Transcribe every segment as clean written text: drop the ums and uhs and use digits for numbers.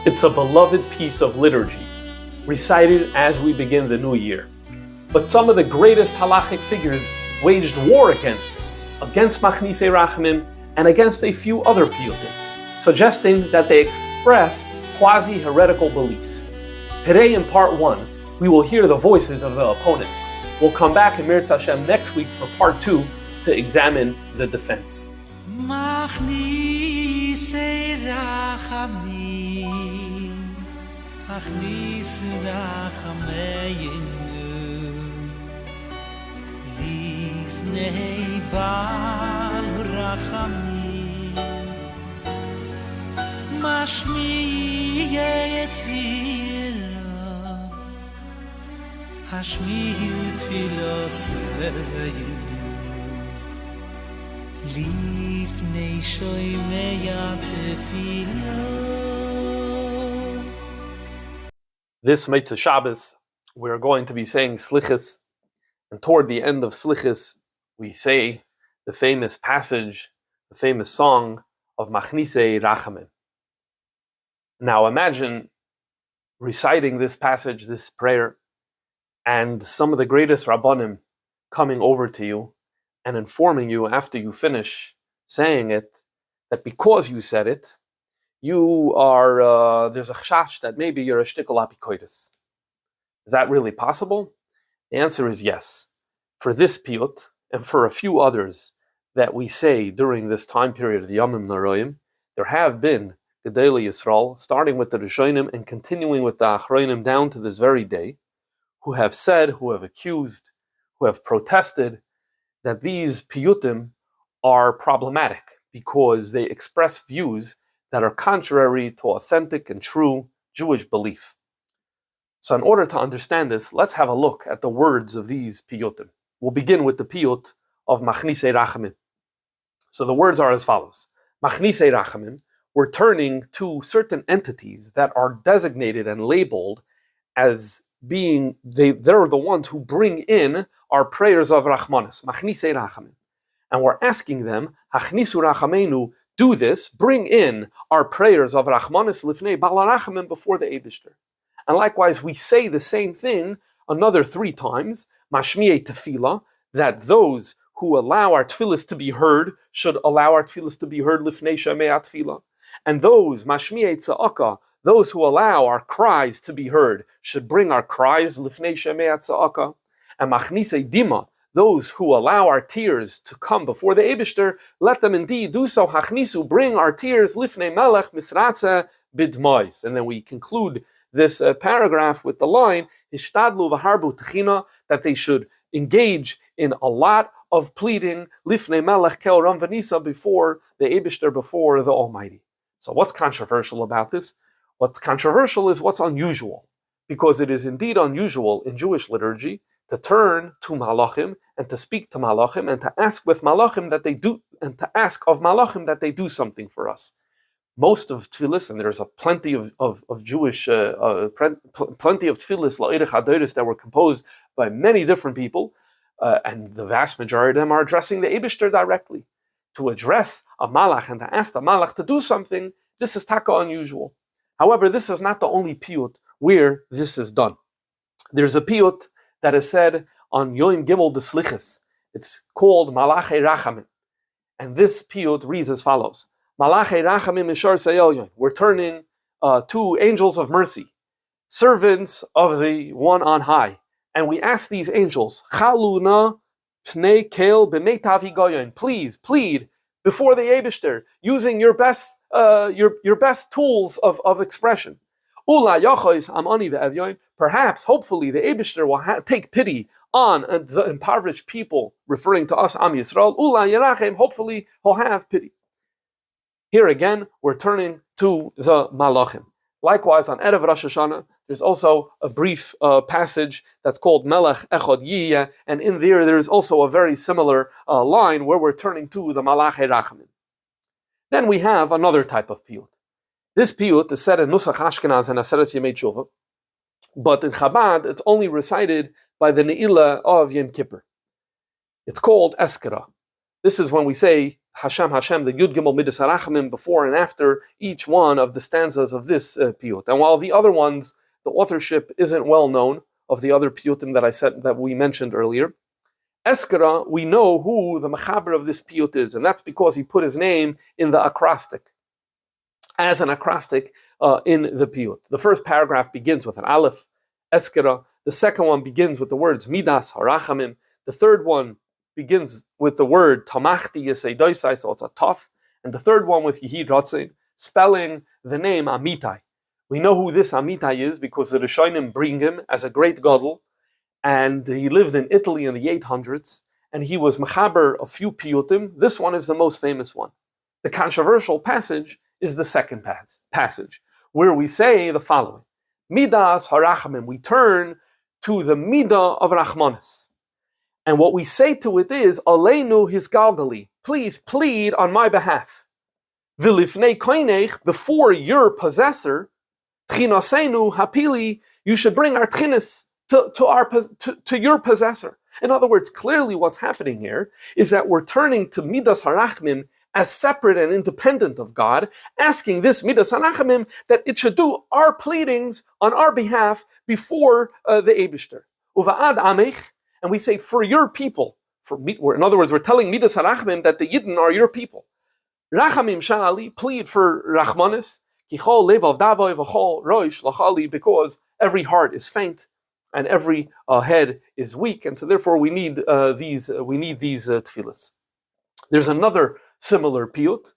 It's a beloved piece of liturgy, recited as we begin the new year. But some of the greatest halachic figures waged war against it, against Machnisei Rachamim and against a few other piyutim, suggesting that they express quasi-heretical beliefs. Today in part 1, we will hear the voices of the opponents. We'll come back in Mirz Hashem next week for part 2 to examine the defense. Machnisei Rachamim, Machnisei Rachamim, Lifnei Bal Rachamim, Machnisei Tefillah, Hashmiyu Tefillah Seinu. Lifnei shoymei tefillah. This Mitzvah Shabbos, we're going to be saying Slichas, and toward the end of Slichas, we say the famous passage, the famous song of Machnisei Rachamim. Now imagine reciting this passage, this prayer, and some of the greatest Rabbanim coming over to you and informing you after you finish saying it, that because you said it, you are, there's a chashash that maybe you're a shtickle apikoides. Is that really possible? The answer is yes. For this piyut, and for a few others that we say during this time period of the Yamim Naroyim, there have been Gedolei Yisrael, starting with the Rishonim and continuing with the Achronim down to this very day, who have said, who have accused, who have protested, that these piyutim are problematic because they express views that are contrary to authentic and true Jewish belief. So in order to understand this, let's have a look at the words of these piyutim. We'll begin with the piyut of Machnisei Rachamim. So the words are as follows. Machnisei Rachamim, we're turning to certain entities that are designated and labeled as being, they're the ones who bring in our prayers of Rachmanis, Machnisei Rachamim. And we're asking them, Hachnisu Rachamenu, do this, bring in our prayers of Rachmanis Lifnei Bal Rachamim before the Eibishter. And likewise, we say the same thing another 3 times, Mashmiei Tefillah, that those who allow our tefillas to be heard should allow our tefillas to be heard Lifnei Shemei Tefillah. And those, Mashmiei Tza'aka, those who allow our cries to be heard should bring our cries Lifnei Shemei Tza'aka. And Machnisei Dima, those who allow our tears to come before the Eibishter, let them indeed do so. Hachnisu, bring our tears Lifnei Melech Misratze Bidmois. And then we conclude this paragraph with the line, Hishtadlu v'harbu techina, that they should engage in a lot of pleading Lifnei Melech Kel Ram Vanisa, before the Eibishter, before the Almighty. So what's controversial about this? What's controversial is what's unusual, because it is indeed unusual in Jewish liturgy to turn to malachim and to speak to malachim and to ask with malachim that they do, and to ask of malachim that they do something for us. Most of tefillas, and there's a plenty of Jewish, plenty of tefillas la'irich hadoros that were composed by many different people, and the vast majority of them are addressing the Eibishter directly. To address a malach and to ask the malach to do something, this is taka unusual. However, this is not the only piyut where this is done. There's a piyut that is said on Yom Gimel de Slichas. It's called Machnisei Rachamim. And this piyut reads as follows. Machnisei Rachamim Mishar Sayelyon. We're turning to angels of mercy, servants of the one on high. And we ask these angels, Chaluna Pnei Kel B'meitav Higayon. Please plead before the Eibishter, using your best tools of expression. Ula Yachois Amani the Evyon. Perhaps, hopefully, the Eibishter will take pity on the impoverished people, referring to us, Am Yisrael. Ula Yerachem, hopefully, he'll have pity. Here again, we're turning to the Malachim. Likewise, on Erev Rosh Hashanah, there's also a brief passage that's called Melech Echad Yiyeh, and in there is also a very similar line where we're turning to the Machnisei Rachamim. Then we have another type of piyut. This piyut is said in Nusach Ashkenaz and Aseret Yemei Tshuva, but in Chabad, it's only recited by the Ne'ilah of Yom Kippur. It's called Eskara. This is when we say Hashem, Hashem, the Yud Gimel Midas Rachamim before and after each one of the stanzas of this piyut. And while the other ones, the authorship isn't well known of the other piyutim that we mentioned earlier, Eskara, we know who the mechaber of this piyut is, and that's because he put his name in the acrostic, as an acrostic in the piyut. The first paragraph begins with an aleph, Eskara. The second one begins with the words Midas Harachamim. The third one begins with the word Tamachti Yesei Doisai, so it's a taf. And the third one with Yehid Ratzin, spelling the name Amitai. We know who this Amitai is because the Rishonim bring him as a great gadol, and he lived in Italy in the 800s, and he was mechaber a few piyutim. This one is the most famous one. The controversial passage is the second passage, where we say the following: Midas Harachamim. We turn to the midah of Rachmanis, and what we say to it is Aleinu Hisgalgali. Please plead on my behalf. V'lifnei koinech, before your possessor, Tchinaseinu Hapili. You should bring our tchinis to your possessor. In other words, clearly what's happening here is that we're turning to Midas Harachmim as separate and independent of God, asking this Midas Harachmim that it should do our pleadings on our behalf before the Eibishter. Uva'ad Amech, and we say for your people. In other words, we're telling Midas Harachmim that the Yidden are your people. Rachamim Sha'ali, plead for Rachmanis, Kichol Levav Davoi V'chol Roish Lachali, because every heart is faint and every head is weak, and so therefore we need these tefillas. There's another similar piyut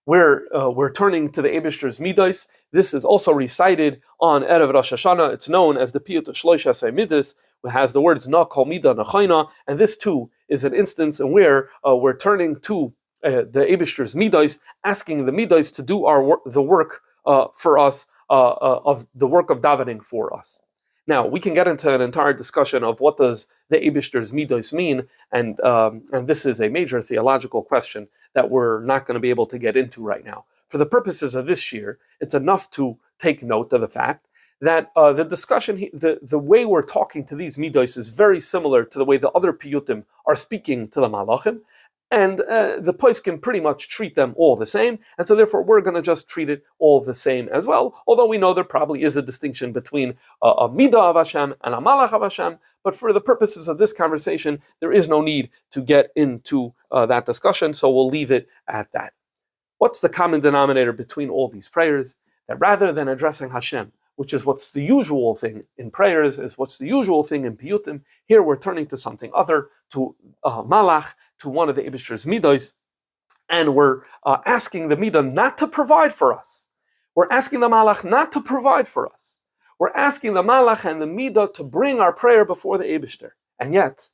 where we're turning to the Eibishter's midos. This is also recited on Erev Rosh Hashanah. It's known as the piyut of Shlosh Hasei Midas, which has the words Na Kol Midah Nachayna, and this too is an instance in where we're turning to the Eibishter's midos, asking the midos to do the work for us, of the work of davening for us. Now, we can get into an entire discussion of what does the Eibishter's midos mean, and this is a major theological question that we're not going to be able to get into right now. For the purposes of this year, it's enough to take note of the fact that the discussion, the way we're talking to these midos is very similar to the way the other piyutim are speaking to the malachim, and the poskim pretty much treat them all the same, and so therefore we're going to just treat it all the same as well, although we know there probably is a distinction between a midah of Hashem and a malach of Hashem, but for the purposes of this conversation, there is no need to get into that discussion, so we'll leave it at that. What's the common denominator between all these prayers? That rather than addressing Hashem, which is what's the usual thing in prayers, is what's the usual thing in piyutim, here we're turning to something other, to malach, to one of the Eibishter's midos, and we're asking the midah not to provide for us. We're asking the malach not to provide for us. We're asking the malach and the midah to bring our prayer before the Eibishter. And yet,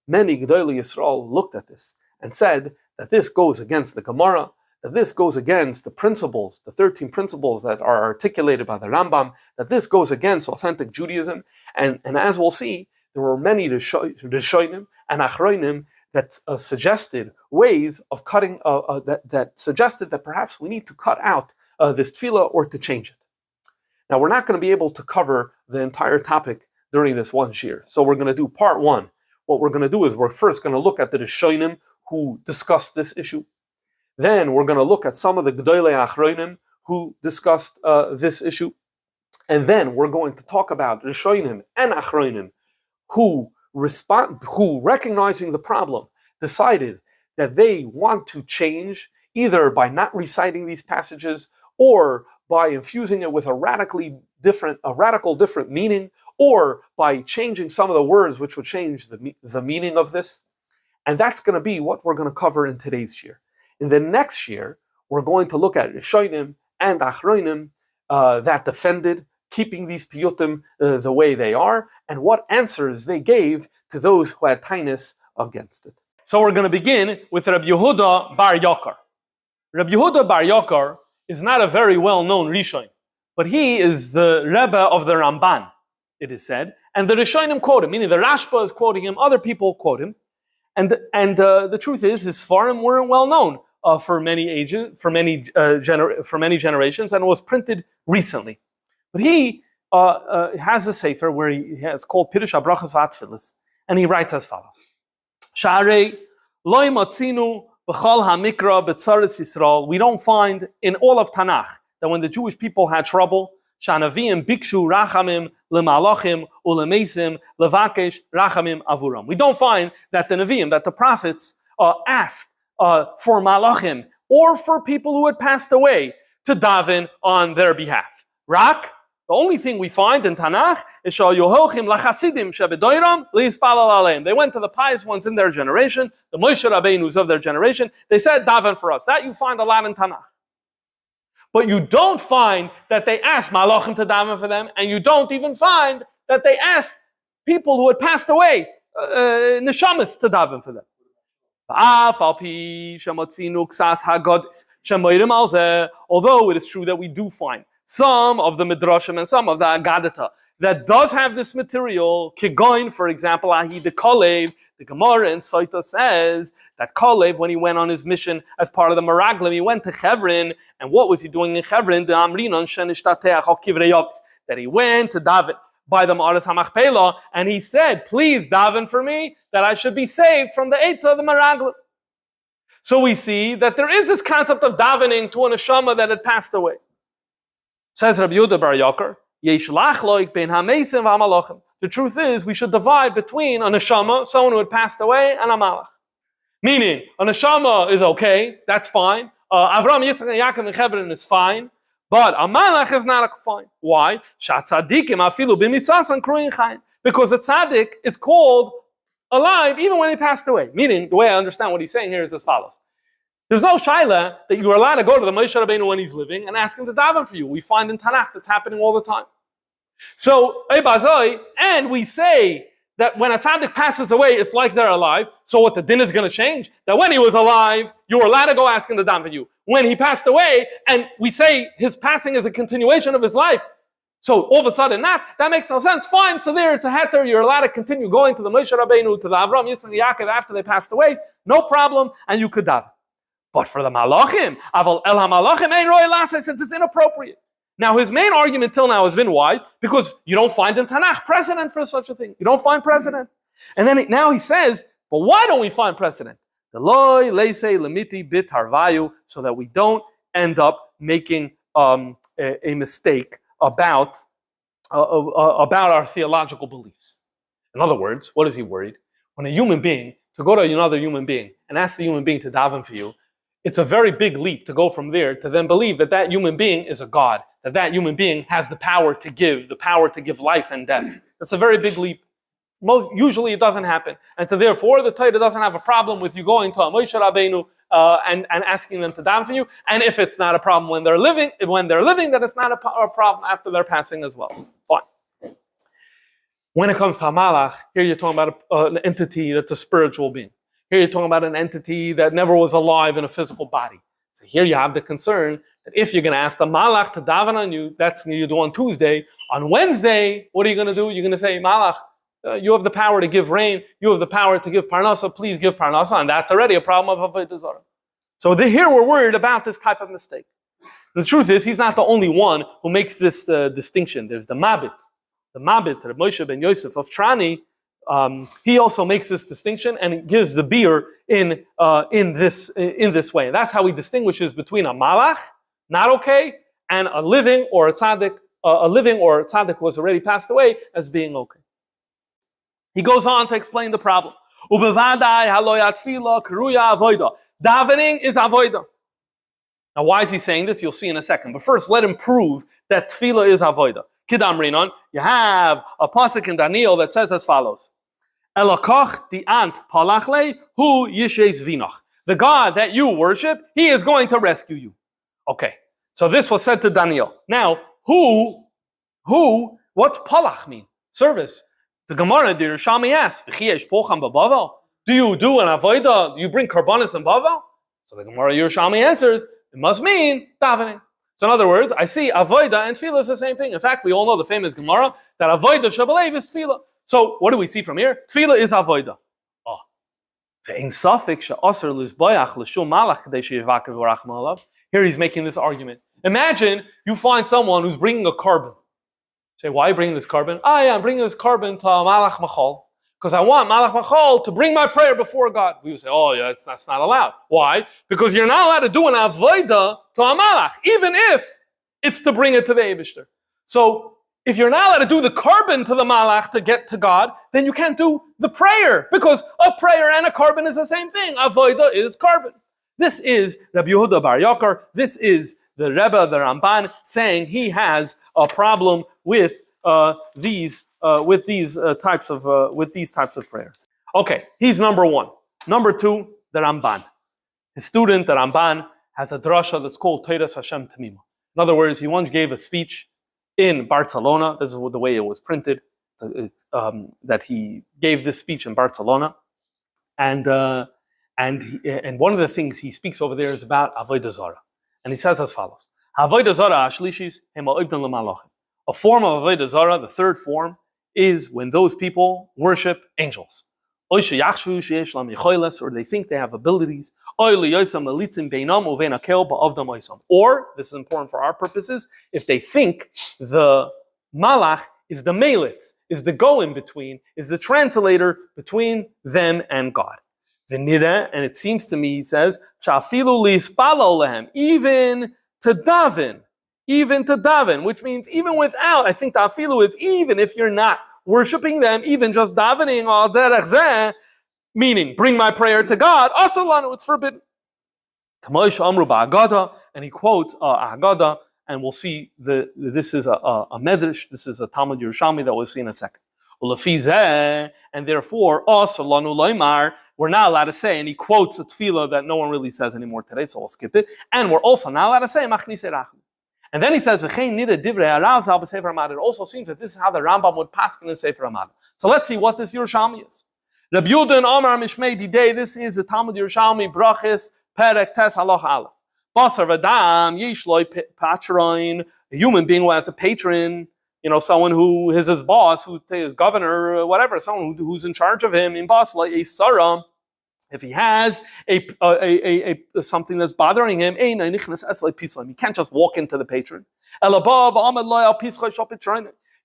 many Gedolei Yisrael looked at this and said that this goes against the Gemara, that this goes against the principles, the 13 principles that are articulated by the Rambam, that this goes against authentic Judaism. And as we'll see, there were many Rishonim and Achronim that suggested ways of cutting, that suggested that perhaps we need to cut out this tefillah or to change it. Now, we're not going to be able to cover the entire topic during this one shir, so we're going to do part one. What we're going to do is we're first going to look at the Rishonim who discussed this issue. Then we're going to look at some of the Gedolei Achronim who discussed this issue. And then we're going to talk about Rishonim and Achronim who recognizing the problem, decided that they want to change either by not reciting these passages or by infusing it with a radical different meaning, or by changing some of the words which would change the meaning of this. And that's going to be what we're going to cover in today's year. In the next year, we're going to look at Rishonim and Achronim that defended keeping these piyutim the way they are, and what answers they gave to those who had tainus against it. So we're going to begin with Rabbi Yehuda Bar Yakar. Rabbi Yehuda Bar Yakar is not a very well-known Rishon, but he is the Rebbe of the Ramban, it is said, and the Rishonim quote him, meaning the Rashba is quoting him, other people quote him, and the truth is his Sfarim weren't well known for many ages, for many generations, and was printed recently. But he has a sefer where it's called Pirush HaBrachos VaTfilos, and he writes as follows: Sha'arei loy matzinu b'chol hamikra b'tzaris Yisrael, we don't find in all of Tanakh that when the Jewish people had trouble, shanavim bikshu rachamim lemalachim ulemesim levakesh rachamim avuram. We don't find that the Nevi'im, that the prophets asked for malachim or for people who had passed away to daven on their behalf. Rak, the only thing we find in Tanakh is shal yoholchim lachasidim shebedoiram liispalal aleim. They went to the pious ones in their generation, the Moshe Rabbeinus of their generation. They said daven for us. That you find a lot in Tanakh. But you don't find that they asked malachim to daven for them, and you don't even find that they asked people who had passed away, neshamas, to daven for them. Although it is true that we do find some of the midrashim and some of the Agadata that does have this material, Kigoin, for example, Ahi the Kalev, the Gemara in Saita says that Kalev, when he went on his mission as part of the Meraglim, he went to Chevron, and what was he doing in Chevron? The Amrinon Shenishtateach HaKivrei, that he went to David by the Ma'aras HaMachpelah, and he said, please daven for me, that I should be saved from the Eitzah of the Meraglim. So we see that there is this concept of davening to a neshama that had passed away. Says Rabbi Yehuda Bar Yoker, the truth is, we should divide between a neshama, someone who had passed away, and a malach. Meaning, a neshama is okay, that's fine. Avram, Yitzchak, and Yaakov, and Chevron is fine. But a malach is not fine. Why? Because a tzaddik is called alive even when he passed away. Meaning, the way I understand what he's saying here is as follows. There's no shaila that you're allowed to go to the Moshe Rabbeinu when he's living and ask him to daven for you. We find in Tanakh that's happening all the time. So, and we say that when a tzaddik passes away, it's like they're alive. So what, the din is going to change? That when he was alive, you were allowed to go ask him to daven for you. When he passed away, and we say his passing is a continuation of his life, so all of a sudden that makes no sense. Fine, so there it's a heter, you're allowed to continue going to the Moshe Rabbeinu, to the Avram, Yitzchak, and Yaakov after they passed away, no problem, and you could daven. But for the malachim, aval el ha-malachim ein roi laseh, since it's inappropriate. Now his main argument till now has been why? Because you don't find in Tanakh precedent for such a thing. You don't find precedent. And then now he says, but why don't we find precedent? The loy leisei lemiti bit harvayu, so that we don't end up making a mistake about our theological beliefs. In other words, what is he worried? When a human being, to go to another human being and ask the human being to daven for you, it's a very big leap to go from there to then believe that that human being is a God, that that human being has the power to give life and death. That's a very big leap. Usually it doesn't happen. And so therefore, the Torah doesn't have a problem with you going to a Moshe Rabbeinu and asking them to daven for you. And if it's not a problem when they're living, then it's not a problem after they're passing as well. Fine. When it comes to Hamalach, here you're talking about an entity that's a spiritual being. Here you're talking about an entity that never was alive in a physical body. So here you have the concern that if you're going to ask the Malach to daven on you, that's what you do on Tuesday. On Wednesday, what are you going to do? You're going to say, Malach, you have the power to give rain. You have the power to give parnasa. Please give parnasa. And that's already a problem of Avodah Zarah. So here we're worried about this type of mistake. The truth is, he's not the only one who makes this distinction. There's the Mabit. The Mabit, Reb Moshe ben Yosef of Trani, he also makes this distinction and gives the beer in this way. And that's how he distinguishes between a malach, not okay, and a living or a tzaddik who has already passed away as being okay. He goes on to explain the problem. Davening is avoida. Now, why is he saying this? You'll see in a second. But first, let him prove that tefillah is avoida. Kidam Rinon, you have a pasuk in Daniel that says as follows: Elokach di ant palachle hu yishes vinach. The God that you worship, He is going to rescue you. Okay, so this was said to Daniel. Now, what's palach mean? Service. The Gemara, the Rishami asks, do you do an avodah? Do you bring karbanis and bavel? So the Gemara Yerushalmi answers, it must mean davening. So in other words, I see avodah and tefillah is the same thing. In fact, we all know the famous Gemara that avodah shabalev is tefillah. So what do we see from here? Tefillah is avodah. Here he's making this argument. Imagine you find someone who's bringing a carbon. Say, why are you bringing this carbon? I'm bringing this carbon to Malach Machal, because I want Malach Machol to bring my prayer before God. We would say, oh yeah, that's not allowed. Why? Because you're not allowed to do an avodah to a Malach, even if it's to bring it to the Eibishter. So if you're not allowed to do the carbon to the Malach to get to God, then you can't do the prayer, because a prayer and a carbon is the same thing. Avodah is carbon. This is Rabbi Yehuda Bar Yakar. This is the Rebbe, the Ramban, saying he has a problem with these types of prayers. Okay, he's number one. Number two, the Ramban. His student, the Ramban, has a drasha that's called Teiras Hashem Tamima. In other words, he once gave a speech in Barcelona. This is the way it was printed. That he gave this speech in Barcelona, and one of the things he speaks over there is about Avodah Zarah, and he says as follows: Avodah Zarah Ashlishis Hem Ha'obden L'Malachim. A form of Avodah Zarah, the third form, is when those people worship angels. Or they think they have abilities. Or, this is important for our purposes, if they think the malach is the melitz, is the go-in-between, is the translator between them and God. And it seems to me, he says, even to daven, which means even without, I think the afilu is even if you're not worshiping them, even just davening al derech zeh, meaning bring my prayer to God, asalanu, it's forbidden. And he quotes Haggadah, and we'll see this is a medrash, this is a Talmud Yerushalmi that we'll see in a second. And therefore, we're not allowed to say, and he quotes a tefillah that no one really says anymore today, so we'll skip it. And we're also not allowed to say Machnisei Rachamim. And then he says, it also seems that this is how the Rambam would paskin in Sefer Hamad. So let's see what this Yerushalmi is. Rabbi Yehuda and Amar Mishmei Didei, this is the Talmud Yerushalmi, Brachis, Perek Tes Halach Aleph. Basar Vadam, Yishloi Patroin, a human being who has a patron, someone who is his boss, who is governor, or whatever, someone who's in charge of him, in Basla, a Sarah. If he has a something that's bothering him, he can't just walk into the patron. You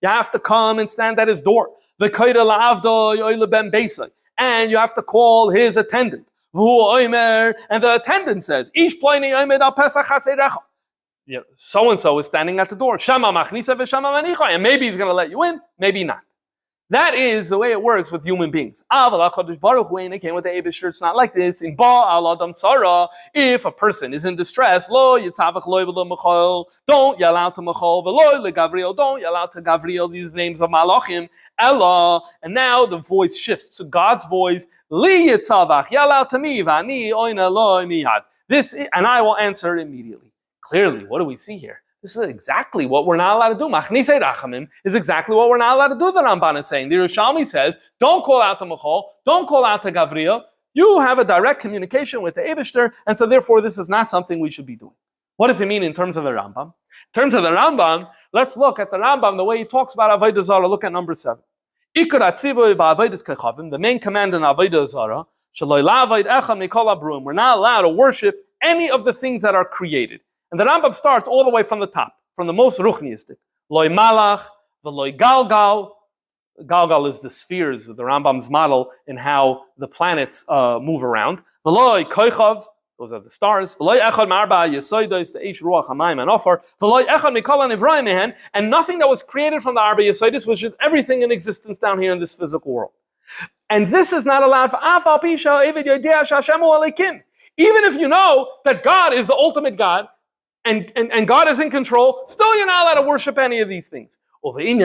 have to come and stand at his door. And you have to call his attendant. And the attendant says, so-and-so is standing at the door. And maybe he's going to let you in, maybe not. That is the way it works with human beings. It's not like this. In if a person is in distress, don't yell out to Machol, don't yell out to Gavriel, these names of Malachim, Ella, and now the voice shifts to God's voice, yell out to me, this, and I will answer immediately. Clearly, what do we see here? This is exactly what we're not allowed to do. Machnisei Rachamim is exactly what we're not allowed to do, the Ramban is saying. The Yerushalmi says, don't call out to Machol, don't call out to Gavriel. You have a direct communication with the Eibishter, and so therefore this is not something we should be doing. What does it mean in terms of the Rambam? In terms of the Rambam, let's look at the Rambam, the way he talks about Avodah Zarah. Look at number 7. The main command in Avodah Zarah, we're not allowed to worship any of the things that are created. And the Rambam starts all the way from the top, from the most ruchniistic. Loi malach, v'loi galgal. Galgal is the spheres, the Rambam's model in how the planets move around. V'loi koichav, those are the stars. V'loi echad ma'arba yesoidos, the eish ruach hamayim and offer. V'loi echad mikol hanivrayim mehen, and nothing that was created from the arba yesoidos was just everything in existence down here in this physical world. And this is not allowed for afal pisha evid yodea shashemu alekim. Even if you know that God is the ultimate God, and God is in control, still you're not allowed to worship any of these things. This is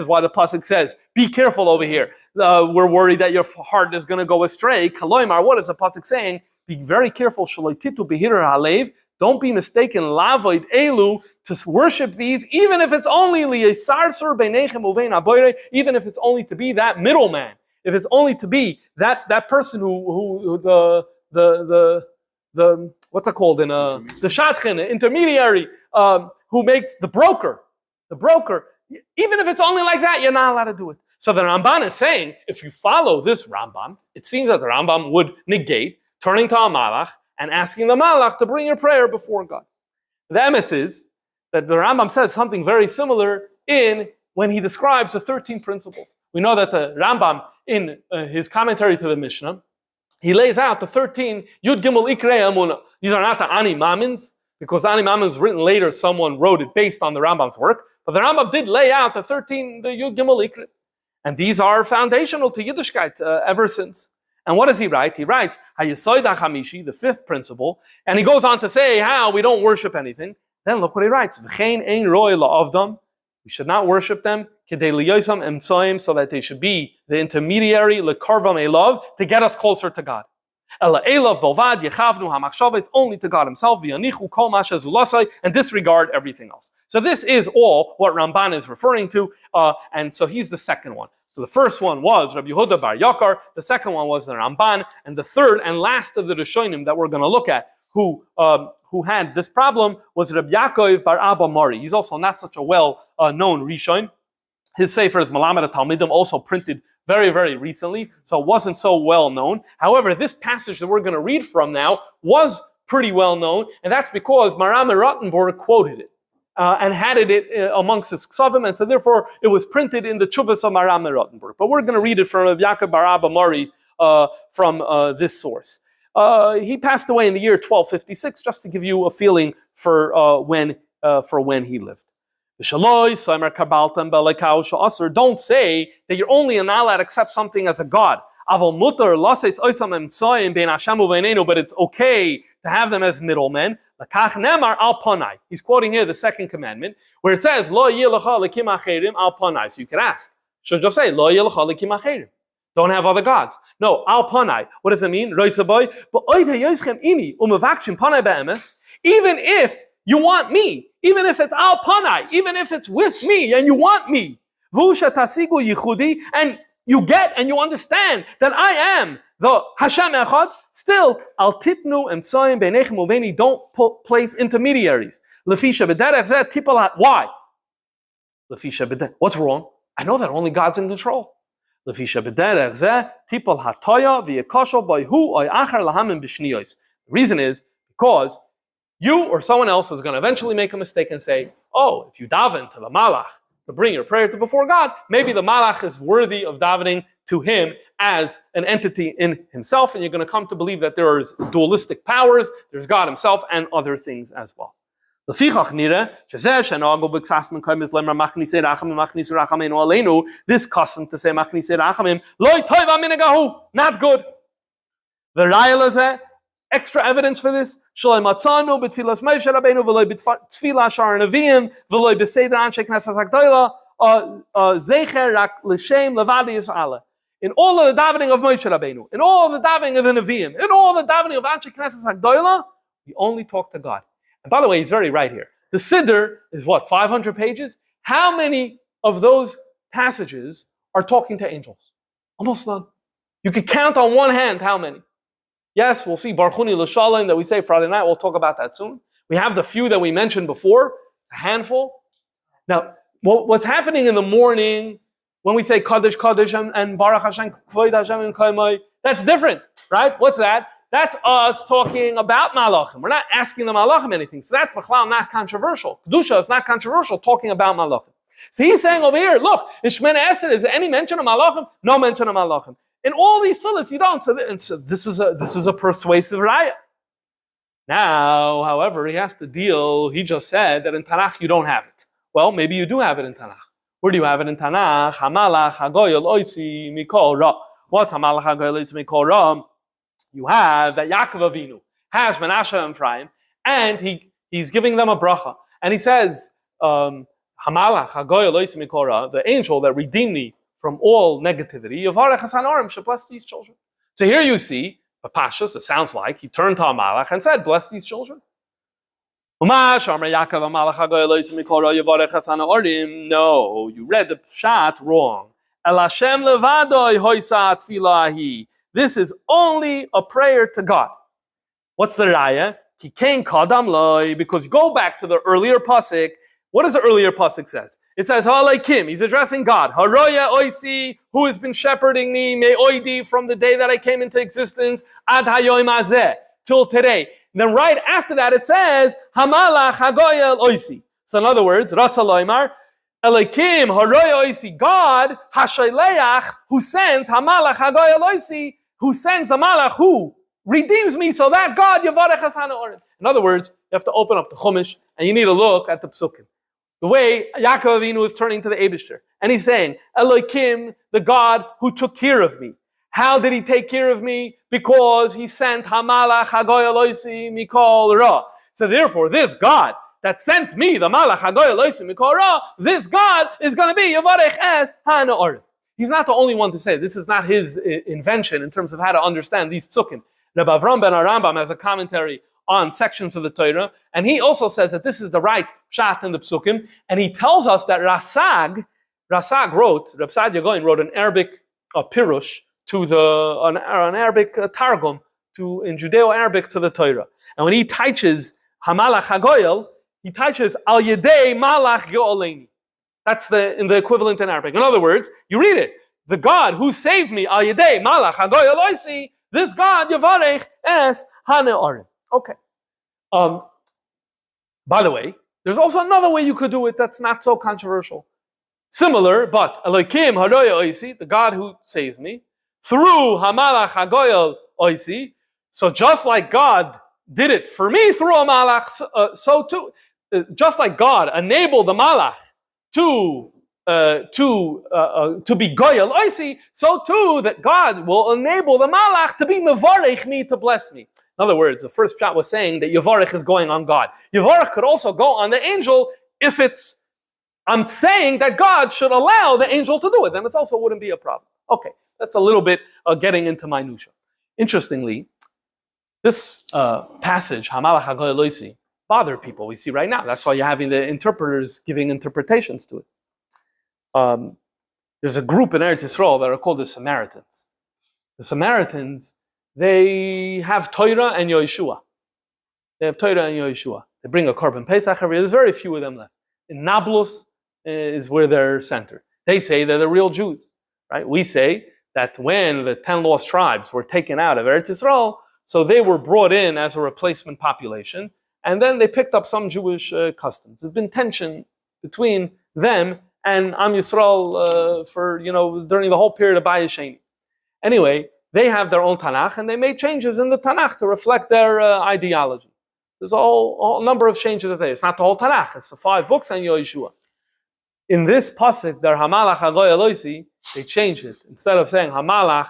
why the pasuk says, be careful over here. We're worried that your heart is going to go astray. What is the pasuk saying? Be very careful. Don't be mistaken to worship these, even if it's only even if it's only to be that middleman. If it's only to be that person who the what's it called in the shadchan, intermediary, who makes the broker, even if it's only like that, you're not allowed to do it. So the Ramban is saying, if you follow this Rambam, it seems that the Rambam would negate turning to a malach and asking the malach to bring your prayer before God. The emes is that the Rambam says something very similar in when he describes the 13 principles. We know that the Rambam, in his commentary to the Mishnah, he lays out the 13 Yud Gimel Ikrei Emunah. These are not the Ani Mamins, because Ani Mamins written later, someone wrote it based on the Rambam's work. But the Rambam did lay out the 13, the Yud Gimel Ikrei. And these are foundational to Yiddishkeit ever since. And what does he write? He writes, Hayesoid HaChamishi, the fifth principle, and he goes on to say how we don't worship anything. Then look what he writes, V'chein ein roi la'avdam, we should not worship them, Kedei liyoisam emtsoim, so that they should be the intermediary, lekarvam elav, to get us closer to God. Ela elav bolvad yechavnu hamachshava, is only to God himself, v'yanichu kol masha zulasai, and disregard everything else. So this is all what Ramban is referring to, and so he's the second one. So the first one was Rabbi Yehuda bar Yakar, the second one was the Ramban, and the third and last of the Rishonim that we're going to look at, who had this problem, was Rabbi Yaakov bar Abba Mari. He's also not such a well-known Rishon. His Sefer is Malamed HaTalmidim, also printed very, very recently, so it wasn't so well known. However, this passage that we're going to read from now was pretty well known, and that's because Maram Rottenborg quoted it. And had it amongst his ksavim, and so therefore it was printed in the Chuvas of Maram Rottenborg. But we're going to read it from Rabbi Yaakov bar Abba Mari from this source. He passed away in the year 1256, just to give you a feeling for when he lived. Don't say that you're only not allowed to accept something as a god. But it's okay to have them as middlemen. He's quoting here the second commandment, where it says, Lo lekim acherim al panai. So you could ask, should just say, Lo lekim acherim. Don't have other gods. No, al panai. What does it mean? Even if you want me, even if it's al panai, even if it's with me and you want me, and you get and you understand that I am the Hashem Echad, still, al titnu emtsoim beinechem uveni, don't place intermediaries. Lefisha b'derech zeh tipal hat. Why? Lefisha b'derech. What's wrong? I know that only God's in control. Lefisha b'derech zeh tipal hatoya v'yekosho boihu oy achar lahamim b'shniyos. The reason is because you or someone else is going to eventually make a mistake and say, oh, if you daven to the malach to bring your prayer to before God, maybe the malach is worthy of davening to him as an entity in himself, and you're going to come to believe that there is dualistic powers, there's God himself, and other things as well. This custom to say Machnisei Rachamim, not good. The Raya, extra evidence for this, in all of the davening of Moshe Rabbeinu, in all of the davening of the Nevi'im, in all of the davening of Anshe Knesset HaGdolah, we only talk to God. And by the way, he's very right here. The Siddur is what, 500 pages? How many of those passages are talking to angels? Almost none. You could count on one hand how many. Yes, we'll see Barchuni L'Shalom that we say Friday night. We'll talk about that soon. We have the few that we mentioned before, a handful. Now, what's happening in the morning when we say Kaddish, Kaddish, and Baruch Hashem, Kvoid Hashem, and Kaimai, that's different, right? What's that? That's us talking about Malachim. We're not asking the Malachim anything. So that's B'chlal not controversial. Kedusha is not controversial, talking about Malachim. So he's saying over here, look, in Shemana Esrei, is there any mention of Malachim? No mention of Malachim. In all these tefillahs, you don't. So this is a persuasive raya. Now, however, he has to deal. He just said that in Tanakh you don't have it. Well, maybe you do have it in Tanakh. Where do you have it in Tanakh? Hamalach hagoyel oisi mikol ra. What's hamalach hagoyel oisi mikol ra? You have that Yaakov Avinu has Menashe and Ephraim, and he's giving them a bracha, and he says, Hamalach hagoyel oisi mikol ra, the angel that redeemed me from all negativity, Yavarech Hasanorim should bless these children. So here you see, the Pashas, it sounds like, he turned to Hamalach and said, bless these children. No, you read the Pshat wrong. This is only a prayer to God. What's the Raya? Because go back to the earlier pasuk. What does the earlier pasuk says? It says, Ha'alaikim, he's addressing God. Haroya oisi, who has been shepherding me, me oidi, from the day that I came into existence, ad hayoim azeh, till today. And then right after that it says, Hamalach hagoyel oisi. So in other words, Ratza loimar, Elokim haroya oisi, God hashayleach, who sends hamalach hagoy eloisi, who sends the malach who redeems me, so that God yavarech es hana orim. In other words, you have to open up the Chumash and you need to look at the psukim. The way Yaakov Avinu is turning to the Eibishter, and he's saying, Elokim, the God who took care of me. How did he take care of me? Because he sent hamalach hagoy eloisi mikol ra. So therefore, this God that sent me, the malach hagoy eloisi mikol ra, this God is going to be yavarech es hana orim. He's not the only one to say it. This is not his invention in terms of how to understand these psukim. Rabbi Avram ben Arambam has a commentary on sections of the Torah, and he also says that this is the right pshat in the psukim, and he tells us that Rasag wrote, Reb Sadia Gaon wrote an Arabic pirush to an Arabic targum in Judeo-Arabic to the Torah, and when he teaches Hamalach Hagoyel, he teaches Al Yedei Malach Ge'oleni. That's in the equivalent in Arabic. In other words, you read it, the God who saved me, Al Yedei Malach Hagoyel Oisi, this God Yavarech es Hane Orim. Okay. By the way, there's also another way you could do it that's not so controversial. Similar, but Elokim Haroya Oisi, the God who saves me, through Hamalach Hagoyel Oisi. So just like God did it for me through a malach, so too, just like God enabled the malach to be goyel oisi, so too that God will enable the malach to be mevarech me, to bless me. In other words, the first pshat was saying that Yavarech is going on God. Yavarech could also go on the angel if I'm saying that God should allow the angel to do it, then it also wouldn't be a problem. Okay, that's a little bit getting into minutia. Interestingly, this passage, Hamalach HaGoy Loisi, bothered people. We see right now. That's why you're having the interpreters giving interpretations to it. There's a group in Eretz Yisrael that are called the Samaritans. The Samaritans, they have Torah and Yeshua. They have Torah and Yeshua. They bring a korban Pesach every year. There's very few of them left. In Nablus is where they're centered. They say they're the real Jews, right? We say that when the 10 lost tribes were taken out of Eretz Yisrael, so they were brought in as a replacement population, and then they picked up some Jewish customs. There's been tension between them and Am Yisrael for, during the whole period of Bayis Sheni. Anyway, they have their own Tanakh, and they made changes in the Tanakh to reflect their ideology. There's a whole number of changes that it's not the whole Tanakh, it's the 5 books and Yeshua. In this pasuk, their Hamalach Hagoy Eloisi, they changed it. Instead of saying Hamalach,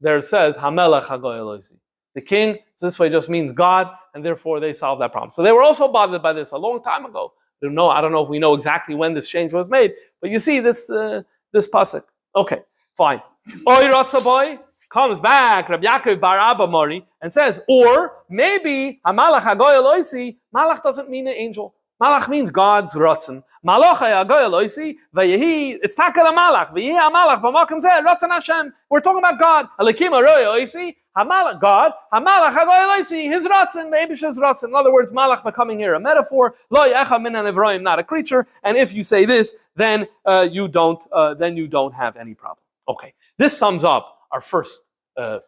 there it says Hamelech Hagoy Eloisi. The king, so this way just means God, and therefore they solved that problem. So they were also bothered by this a long time ago. I don't know if we know exactly when this change was made, but you see this pasuk. Okay, fine. Oy Ratzaboy comes back, Rabbi Yaakov bar Abba Mori, and says, or maybe Hamalach Hagoy Eloisi, Malach doesn't mean an angel. Malach means God's Ratzon. Malach Hagoy Eloisi, Vayehi, it's Taka the Malach, Vayehi Hamalach, B'makom Zeh, Ratzon Hashem. We're talking about God. Elikim Aroy Eloisi, Hamalach, God, Hamalach Hagoy Eloisi, his Ratzon, the Abish's Ratzon. In other words, Malach becoming here a metaphor, Lo Yecha Min Nevroim, not a creature. And if you say this, then you don't have any problem. Okay, this sums up our first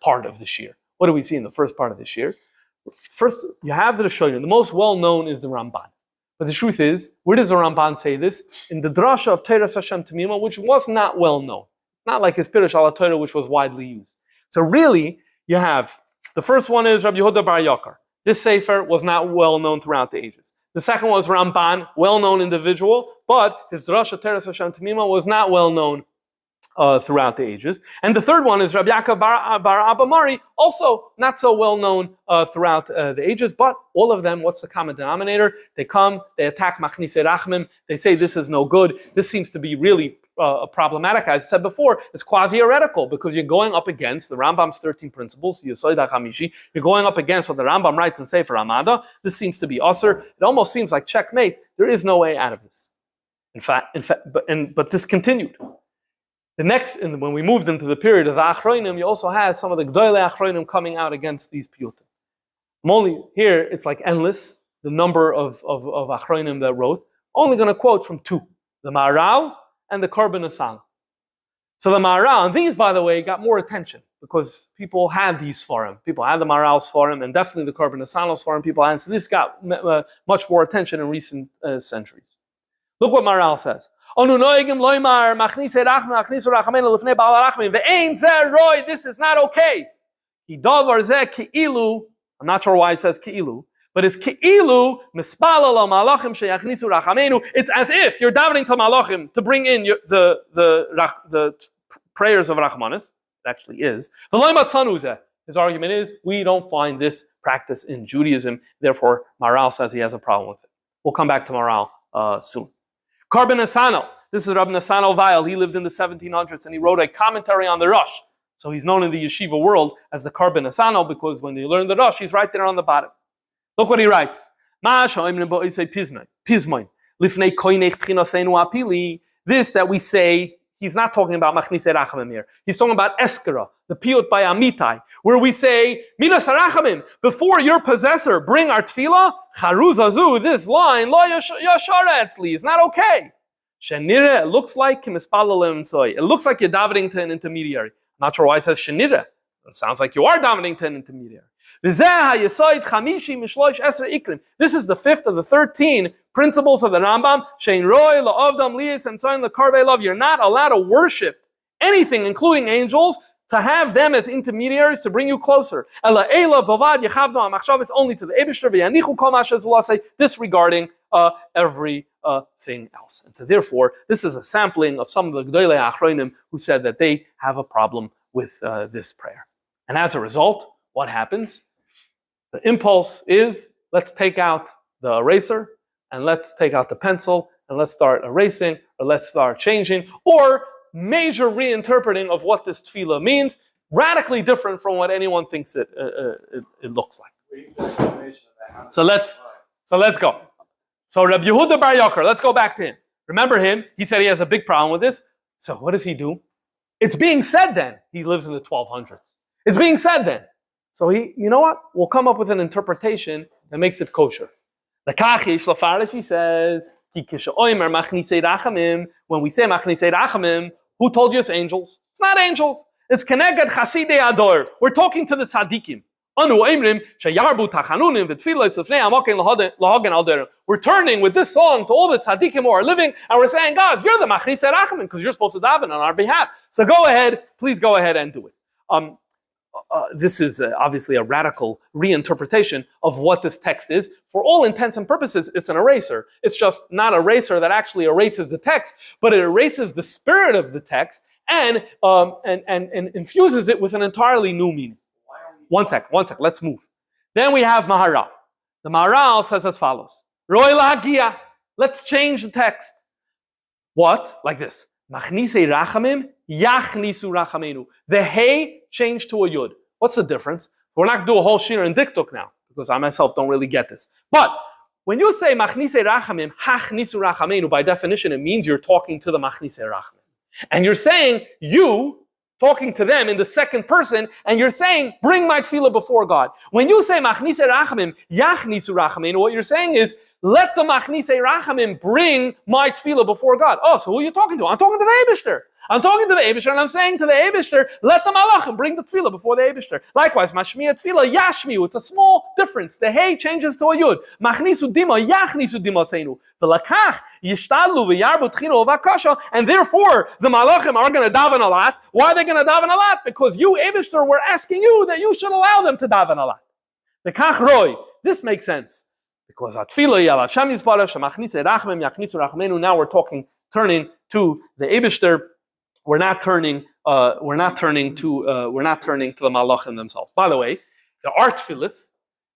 part of this year. What do we see in the first part of this year? First, you have the Rishonim. The most well-known is the Ramban. But the truth is, where does the Ramban say this? In the drasha of Teres Hashem Tamima, which was not well-known. It's not like his Pirush ala Torah, which was widely used. So really, you have, the first one is Rabbi Yehuda Bar Yakar. This Sefer was not well-known throughout the ages. The second was Ramban, well-known individual, but his drasha Teres Hashem Tamima was not well-known throughout the ages. And the third one is Rabbi Yaakov bar Abba Mari, also not so well known throughout the ages, but all of them, what's the common denominator? They come, they attack Machnisei Rachamim, they say this is no good, this seems to be really problematic. As I said before, it's quasi-heretical because you're going up against the Rambam's 13 principles, Yesod HaChamishi, you're going up against what the Rambam writes in Sefer Hamada. This seems to be usher. It almost seems like checkmate. There is no way out of this. But this continued. The next, and when we moved into the period of the Achronim, you also had some of the Gdoilei Achronim coming out against these piyutim. I'm only here, it's like endless, the number of Achronim that wrote. Only going to quote from 2, the Maharal and the Korban Asal. So the Maharal, and these, by the way, got more attention because people had these Sfarim. People had the Maharal's Sfarim, and definitely the Korban Asal's Sfarim people had. So this got much more attention in recent centuries. Look what Maral says. This is not okay. I'm not sure why it says ki'ilu, but it's ki'ilu mispalal al malachim sheyachnisu rachamenu. It's as if you're davening to malachim to bring in the prayers of Rachmanis. It actually is. His argument is we don't find this practice in Judaism. Therefore, Maral says he has a problem with it. We'll come back to Maral soon. Karben Asano. This is Rabbi Nasano Weil. He lived in the 1700s and he wrote a commentary on the Rosh. So he's known in the yeshiva world as the Karben Asano because when you learn the Rosh, he's right there on the bottom. Look what he writes. This that we say, he's not talking about Machnisei Rachamim here. He's talking about Eskara, the piyut by Amitai, where we say, Minas Rachamim, before your possessor bring our tefillah, Charuzazu, this line, Lo Yashara Etzli, is not okay. Shenira, it looks like it looks like you're davening to an intermediary. I'm not sure why it says Shenira. It sounds like you are davening to an intermediary. This is the fifth of the 13 principles of the Rambam. You're not allowed to worship anything, including angels, to have them as intermediaries to bring you closer. It's only to the Eibishter, disregarding everything else. And so therefore, this is a sampling of some of the Gdolei Achronim who said that they have a problem with this prayer. And as a result, what happens? The impulse is, let's take out the eraser, and let's take out the pencil, and let's start erasing, or let's start changing, or major reinterpreting of what this tefillah means, radically different from what anyone thinks it looks like. So let's go. So Rabbi Yehuda Bar Yoker, let's go back to him. Remember him? He said he has a big problem with this. So what does he do? It's being said then. He lives in the 1200s. It's being said then. So you know what? We'll come up with an interpretation that makes it kosher. The Kachish Lafarish, he says, when we say Machnisei Rachamim, who told you it's angels? It's not angels. It's Keneged Chasidei Ador. We're talking to the tzaddikim. We're turning with this song to all the tzaddikim who are living, and we're saying, God, you're the Machnisei Rachamim because you're supposed to daven on our behalf. So go ahead, please go ahead and do it. This is obviously a radical reinterpretation of what this text is. For all intents and purposes, it's an eraser. It's just not an eraser that actually erases the text, but it erases the spirit of the text and infuses it with an entirely new meaning. One sec, let's move. Then we have Maharal. The Maharal says as follows. Roy lahagia, let's change the text. What? Like this. Machnisei Rachamim, Yachnisu Rachamenu. The hey changed to a yud. What's the difference? We're not going to do a whole shir and diktuk now, because I myself don't really get this. But when you say Machnisei Rachamim, Hachnisu Rachamenu, by definition it means you're talking to the Machnisei Rachamim. And you're saying, you, talking to them in the second person, and you're saying, bring my tefillah before God. When you say Machnisei Rachamim, Yachnisu Rachamenu, what you're saying is, let the Machnisei Rachamim bring my tefillah before God. Oh, so who are you talking to? I'm talking to the Eibishter. I'm talking to the Eibishter, and I'm saying to the Eibishter, let the Malachim bring the tefillah before the Eibishter. Likewise, Mashmiya tefillah, Yashmiu. It's a small difference. The hey changes to a yud. Machnisu dima, Yachnisu dima seinu. V'lakach, yishtalu, v'yarbu tchino, v'akasha. And therefore, the Malachim are going to daven a lot. Why are they going to daven a lot? Because you, Eibishter, were asking you that you should allow them to daven a lot. The kach roy. This makes sense. Because atfilo yal Hashem yisbarach shemachnisei rachamim yachnisu rachamenu. Now we're turning to the Eibishter. We're not turning to the malachim themselves. By the way, the art tefillahs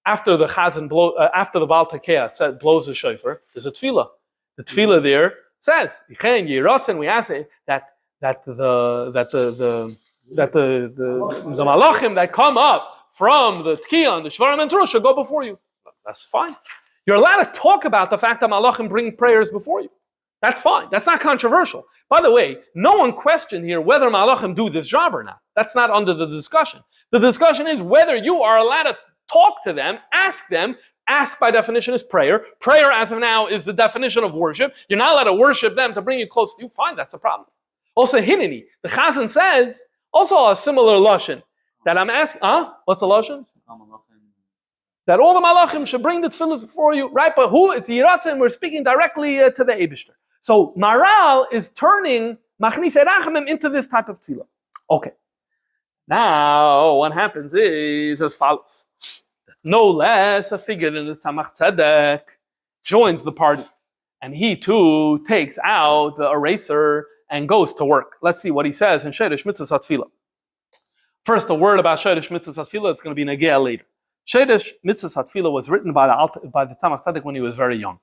after the chazan after the Baal Tekeah blows the shofar, there's a tefillah. The tefillah there says, "Yichen yiratzen." We ask it that the malachim that come up from the Tekiah and the Shvarim and Teruah should go before you. That's fine. You're allowed to talk about the fact that malachim bring prayers before you. That's fine. That's not controversial. By the way, no one questioned here whether malachim do this job or not. That's not under the discussion. The discussion is whether you are allowed to talk to them, ask them. Ask by definition is prayer. Prayer as of now is the definition of worship. You're not allowed to worship them to bring you close to you. Fine, that's a problem. Also, hineni. The chazan says, also a similar lashon, that I'm asking, what's the lashon? That all the malachim should bring the tefillahs before you, right? But who is Yiratzin? We're speaking directly to the Eibishter. So Maral is turning Machnisei Rachamim into this type of tefillah. Okay. Now what happens is as follows. No less a figure than this Tzemach Tzedek joins the party. And he too takes out the eraser and goes to work. Let's see what he says in Sheirish Mitzvahs HaTfilah. First, a word about Sheirish Mitzvahs HaTfilah. It's going to be Negea later. Sheirish Mitzvahs HaTfilah was written by the Tzemach Tzedek when he was very young.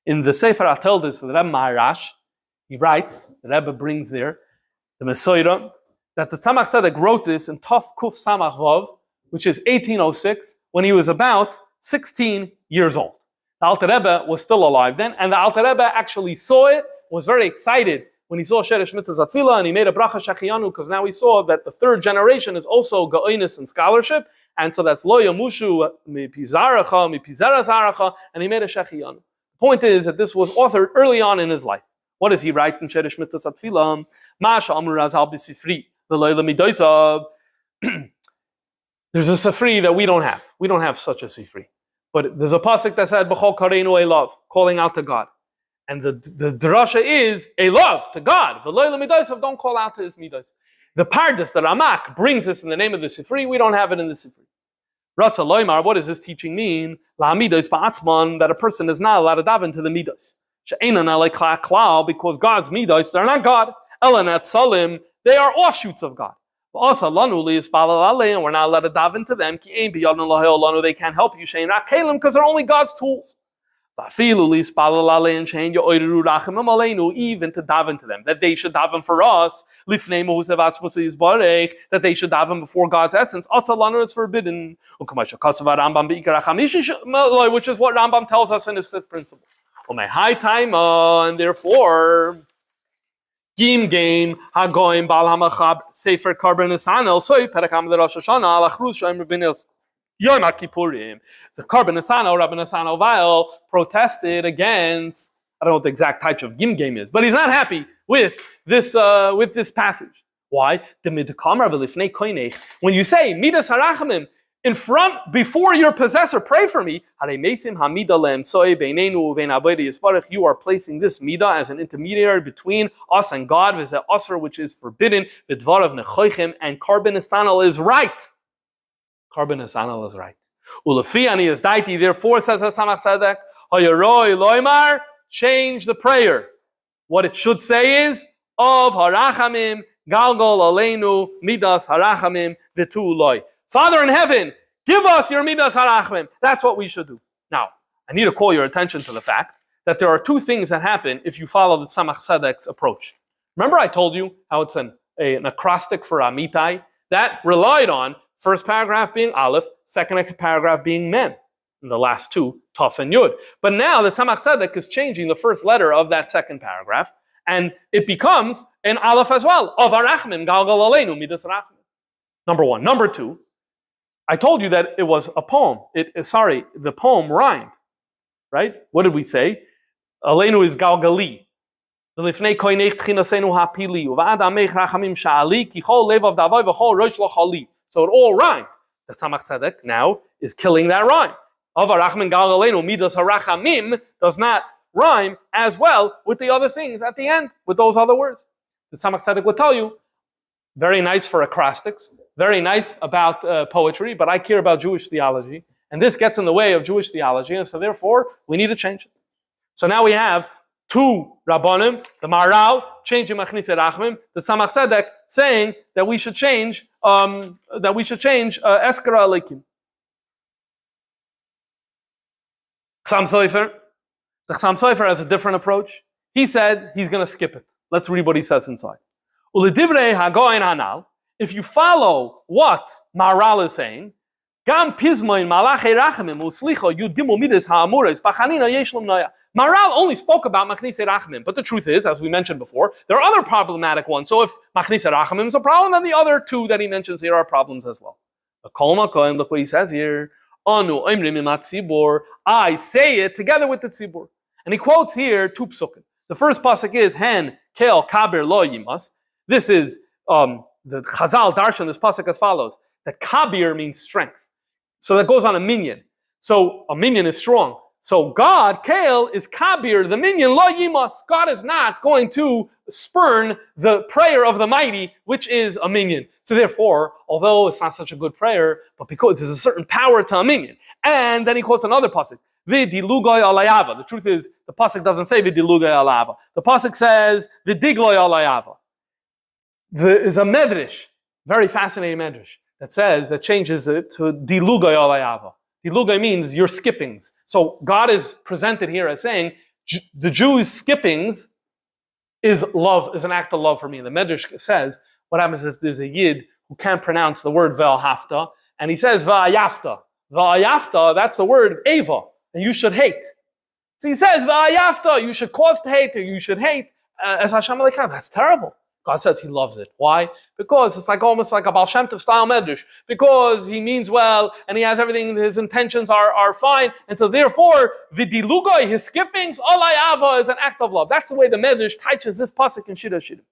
In the Sefer HaTeldes, the Rebbe Maharash, he writes, the Rebbe brings there, the Mesorah, that the Tzemach Tzedek wrote this in Tov Kuf Samach Vav, which is 1806, when he was about 16 years old. The Alter Rebbe was still alive then, and the Alter Rebbe actually saw it, was very excited when he saw Sheirish Mitzvahs HaTfilah, and he made a bracha shechiyanu, because now he saw that the third generation is also ga'onis and scholarship, and so that's lo yamushu mi pizaracha, mi pizarazaracha, and he made a shechiyanu. The point is that this was authored early on in his life. What does he write in Sheirish Mitzvahs HaTfilah? Masha amru razal b'sifri, v'lo lemidosav. There's a sifri that we don't have. We don't have such a sifri. But there's a pasuk that said, B'chol kareinu elav, calling out to God. And the drasha is a love to God. V'lo lemidosav, don't call out to his midos. The Pardes, the Ramak, brings this in the name of the sifri. We don't have it in the sifri. Ratza loymar, what does this teaching mean? La midos ba'atzman, that a person is not allowed to daven to the midos. She'enan alei klal, because God's midos, they're not God. Elanat salim, they are offshoots of God. Also, lanu li'isbalal, and we're not allowed to daven to them. Ki ein biyadnu lahel lanu, they can't help you. Shein rak kelim, because they're only God's tools. Vafilu li'isbalal and shein yo'oiru rachamim aleinu, even to daven to them, that they should daven for us. Lifnei mohusevatz musayizbarek, that they should daven before God's essence. Also, lanu is forbidden. Ukamasha kasavar Rambam beikar hachamish, which is what Rambam tells us in his fifth principle. Omei high time, and therefore. Gim game hagoim bal hamachab sefer karban esanel soy perakam the Rosh Hashanah alachruz shoym rabbinos Yom Kippurim. The karban esanel Rabbi Esanel Weil protested against, I don't know what the exact type of gim game is, but he's not happy with this passage. Why? When you say midas harachamim in front, before your possessor, pray for me. You are placing this midah as an intermediary between us and God, which is forbidden, and karban esanel is right. Karban esanel is right. Therefore, says Tzemach Tzedek, change the prayer. What it should say is, of harachamim, galgol aleinu, midas harachamim, v'tu loy. Father in heaven, give us your midas harachmim. That's what we should do. Now, I need to call your attention to the fact that there are two things that happen if you follow the Tzemach Tzedek's approach. Remember I told you how it's an acrostic for Amitai? That relied on first paragraph being Aleph, second paragraph being Mem, and the last two, Taf and Yud. But now the Tzemach Tzedek is changing the first letter of that second paragraph, and it becomes an Aleph as well, of harachmim, galgal aleinu, midas harachmim. Number one. Number two, I told you that it was a poem. The poem rhymed, right? What did we say? Aleinu is galgali. So it all rhymed. The Tzemach Tzedek now is killing that rhyme. Avarachmin galgalenu midas harachamim does not rhyme as well with the other things at the end, with those other words. The Tzemach Tzedek will tell you, very nice for acrostics, very nice about poetry, but I care about Jewish theology, and this gets in the way of Jewish theology, and so therefore we need to change it. So now we have two Rabbanim, the Maharal changing Machnisei Rachamim, the Tzemach Tzedek saying that we should change Eskara Alekim. Chassam Sofer, the Chassam Sofer has a different approach. He said he's going to skip it. Let's read what he says inside. Ulidivrei hagoyin hanal. If you follow what Maharal is saying, Gam pizmoin malachei rachamim uslicho yudimu midas ha'amures b'chanina yeshlom noya. Maharal only spoke about Machnisei Rachamim, but the truth is, as we mentioned before, there are other problematic ones. So if Machnisei Rachamim is a problem, then the other two that he mentions here are problems as well. Look what he says here. Anu oimrim imat tzibur. I say it together with the tzibur. And he quotes here two psukim. The first pasuk is Hen kel kabir lo yimas. This is the Chazal darshan. This pasuk as follows: that kabir means strength, so that goes on a minyan. So a minyan is strong. So God, Kael, is kabir, the minion, lo yimas. God is not going to spurn the prayer of the mighty, which is a minion. So therefore, although it's not such a good prayer, but because there's a certain power to a minion. And then he quotes another pasuk, V'dilugai alayava. The truth is, the pasuk doesn't say V'dilugai alayava. The pasuk says V'digloi alayava. There is a medrash, very fascinating medrash, that changes it to Dilugai alayava. Dilugai means your skippings. So God is presented here as saying, the Jews' skippings is love, is an act of love for me. The Medrash says, what happens is there's a Yid who can't pronounce the word Ve'ahafta, and he says Ve'ayafta. Ve'ayafta, that's the word Eva, and you should hate. So he says Ve'ayafta, you should cause to hate, or you should hate, as Hashem Elokeinu. That's terrible. God says he loves it. Why? Because it's almost like a Baal Shem Tov style medrash. Because he means well, and he has everything, his intentions are fine. And so therefore, Vidilugoi, his skippings, Olayava is an act of love. That's the way the medrash teaches this pasuk in Shira Shira.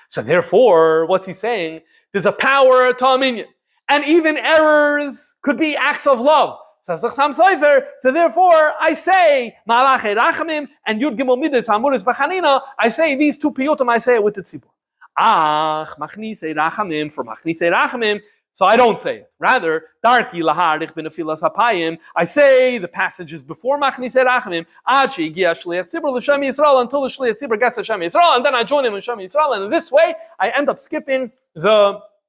So therefore, what's he saying? There's a power to a minion. And even errors could be acts of love. So therefore, I say, Machnisei Rachamim and Yud Gimel Midas Hamuris B'Chanina, I say these two piyutim, I say it with the tzibur. Machnisei Rachamim, for Machnisei Rachamim, so I don't say it. Rather, Darki Laharich B'Nefilas Hapayim, I say the passages before Machnisei Rachamim, Ad She'Igia Shliach Tzibur L'Shem Yisrael, until the Shliach Tzibur gets Hashem Yisrael, and then I join him in Shem Yisrael, and in this way, I end up skipping Machnisei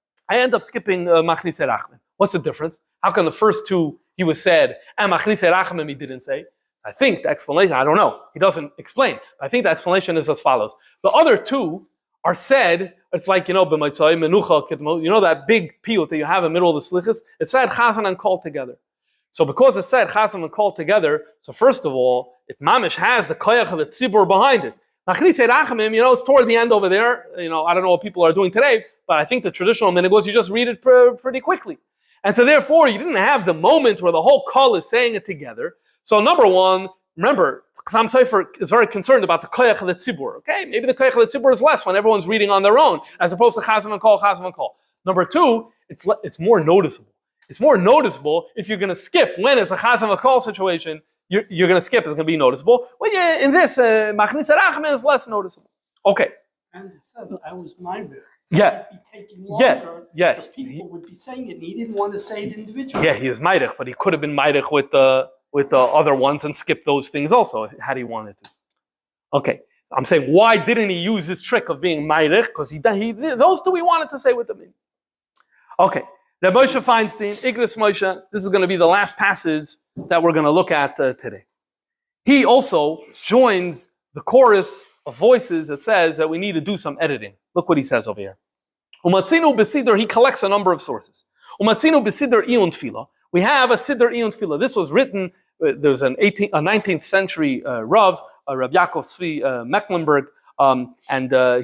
Rachamim. What's the difference? How come the first two he was said, and Machnisei Rachamim he didn't say? I think the explanation, I don't know, he doesn't explain, but I think the explanation is as follows. The other two are said, it's like, b'maitzai, menucha, kitmo, that big piyut that you have in the middle of the slichas, it's said chazan and kol together. So because it's said chazan and kol together, so first of all, it mamish has the koyach of the tzibur behind it. Machnisei Rachamim, it's toward the end over there, I don't know what people are doing today, but I think the traditional minhag was you just read it pretty quickly. And so therefore, you didn't have the moment where the whole kol is saying it together. So number one, remember, Chassam Sofer is very concerned about the koyach of the tzibur. Okay, maybe the koyach of the tzibur is less when everyone's reading on their own, as opposed to chazam and kol, chazam and kol. Number two, it's more noticeable. It's more noticeable if you're going to skip when it's a chazam and kol situation. You're going to skip. It's going to be noticeable. Well, yeah, in this Machnisei Rachamim is less noticeable. Okay. And it says I was minor. Yeah. It would be taking longer. Yeah. So people would be saying it, and he didn't want to say it individually. Yeah, he is Meidich, but he could have been Meidich with the other ones and skip those things also, had he wanted to. Okay, I'm saying, why didn't he use this trick of being Meidich? Because those two he wanted to say with the meaning. Okay, Rabbi Moshe Feinstein, Igros Moshe, this is going to be the last passage that we're going to look at today. He also joins the chorus of voices that says that we need to do some editing. Look what he says over here. Umatzinu b'sidr, he collects a number of sources. Umatzinu b'sidr iyun tefillah. We have a sidr iyun tefillah. This was written, there's a 19th century Rav Yaakov Tzvi Mecklenburg, and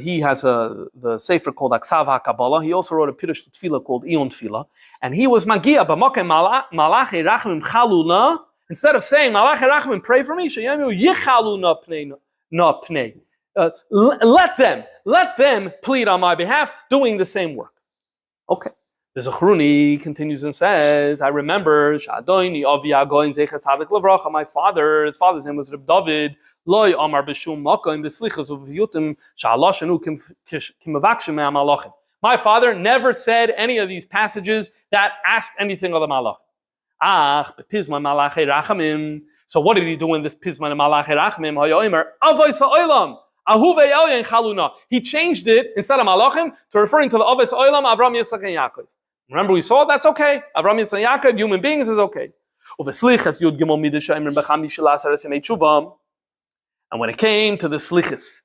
he has the sefer called Aksav HaKabbalah. He also wrote a Pirush Tefillah called iyun tefillah. And he was magia b'mokem Machnisei Rachamim chaluna. Instead of saying Machnisei Rachamim pray for me, sheyamu yichaluna pnei. Let them plead on my behalf, doing the same work. Okay. The Zachruni continues and says, I remember Shadoini Avia going Zecher Tzadik Levracha, my father's name was Reb David, Loi Amar B'Shum Maka in the Slichas of Yutim Sha'alashanu Kimavakshim Malachim. My father never said any of these passages that asked anything of the Malachim. B'Pizma Malachei Rachamim. So what did he do in this Pizma Malachei Rachamim? Hayomer Avos Ha'olam. Ahuve Chaluna. He changed it instead of Malachim to referring to the Avos Ha'olam, Avram, Yitzchak, and Yaakov. Remember we saw that's okay. Avram, Yitzchak, and Yaakov, human beings, is okay. And when it came to the slichas,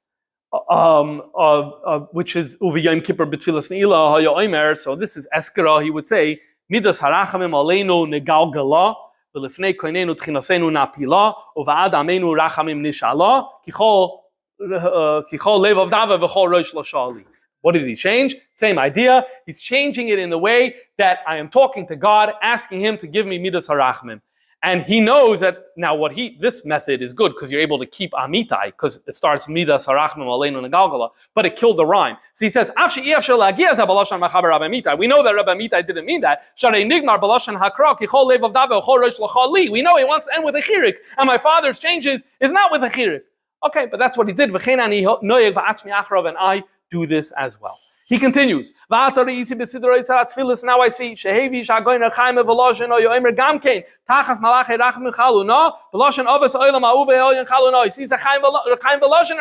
which is Uvi Yom Kippur B'Tfilas Ne'ilah Hayomer, so this is Eskara, he would say, Midas Harachamim Aleinu Negalgala, V'Lifnei Koinenu Tchinasenu Napila, Uva'ad Amenu Rachamim Nishala, Kichol Lev Avdava V'Chol Rosh Lashali. What did he change? Same idea. He's changing it in the way that I am talking to God, asking Him to give me Midas Harachmim. And he knows that now this method is good because you're able to keep amitai, because it starts Machnisei Rachamim aleinu negalgala, but it killed the rhyme. So he says, we know that Rabbi Amitai didn't mean that. We know he wants to end with a chirik, and my father's changes is not with a chirik. Okay, but that's what he did. And I do this as well. He continues. Now I see. Now I see. You see the Chaim Veloshin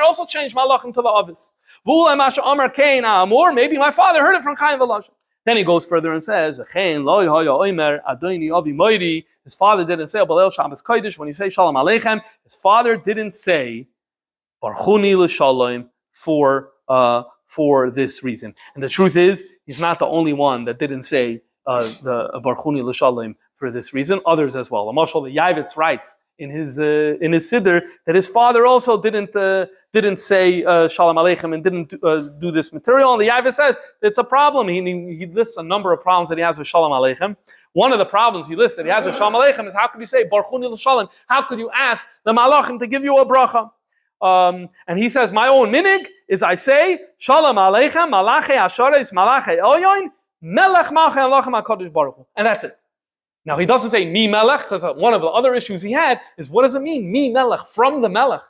also changed Malachim to the Ovis. Maybe my father heard it from Chaim Veloshin. Then he goes further and says, his father didn't say when you say Shalom Aleichem, his father didn't say Barchuni l'Shalom for this reason. And the truth is, he's not the only one that didn't say the Barchuni l'Shalom for this reason. Others as well. Mashal the Yavitz writes in his Siddur that his father also didn't say Shalom Aleichem and didn't do this material. And the Yavitz says it's a problem. He lists a number of problems that he has with Shalom Aleichem. One of the problems he lists that he has with Shalom Aleichem is how could you say Barchuni l'Shalom? How could you ask the Malachim to give you a bracha? And he says, my own minig is I say, Shalom Aleichem, Malachei Ashares, Malachei Elyoin, Melech Malchei Alachem HaKadosh Baruch Hu. And that's it. Now he doesn't say mi Melech, because one of the other issues he had is what does it mean? Mi Melech, from the Melech.